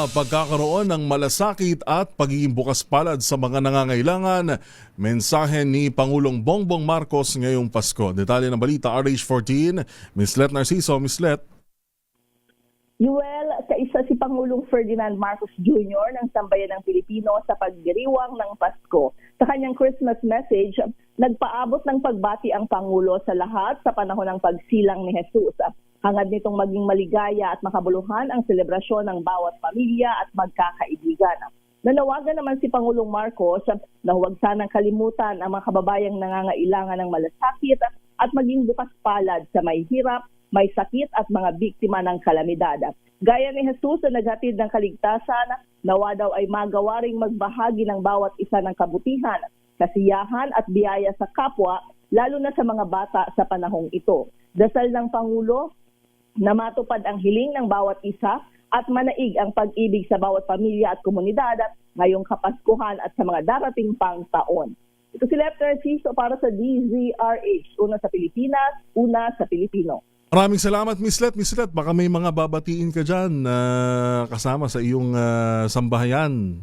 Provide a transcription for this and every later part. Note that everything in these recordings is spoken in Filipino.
sa pagkakaroon ng malasakit at pagiging bukas palad sa mga nangangailangan. Mensahe ni Pangulong Bongbong Marcos ngayong Pasko. Detalye ng balita, RH14, Ms. Let Narciso. Ms. Let. Yuel, kaisa si Pangulong Ferdinand Marcos Jr. ng Sambayan ng Pilipino sa pagdiriwang ng Pasko. Sa kanyang Christmas message, nagpaabot ng pagbati ang Pangulo sa lahat sa panahon ng pagsilang ni Jesus. Hangad nitong maging maligaya at makabuluhan ang selebrasyon ng bawat pamilya at magkakaibigan. Nanawagan naman si Pangulong Marcos na huwag sanang kalimutan ang mga kababayang nangangailangan ng malasakit at maging bukas palad sa may hirap, may sakit at mga biktima ng kalamidad. Gaya ni Jesus na naghatid ng kaligtasan, nawa daw ay magawa ring magbahagi ng bawat isa ng kabutihan, kasiyahan at biyaya sa kapwa, lalo na sa mga bata sa panahong ito. Dasal ng Pangulo na matupad ang hiling ng bawat isa at manaig ang pag-ibig sa bawat pamilya at komunidad ngayong Kapaskuhan at sa mga darating pang taon. Ito si Let Narciso para sa DZRH, una sa Pilipinas, una sa Pilipino. Maraming salamat, Ms. Let. Ms. Let, baka may mga babatiin ka dyan kasama sa iyong sambahayan.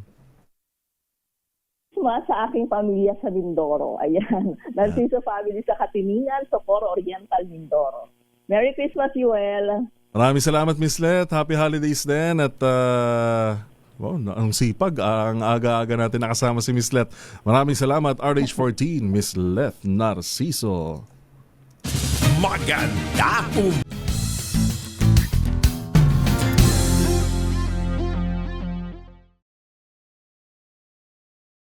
Sa aking pamilya sa Mindoro. Ayan. Narciso family sa Katiningan, Socorro Oriental, Mindoro. Merry Christmas, Yuel. Maraming salamat, Ms. Let. Happy holidays din. At ang sipag, ang aga-aga natin nakasama si Ms. Let. Maraming salamat, RH14, Ms. Let Narciso. Maganda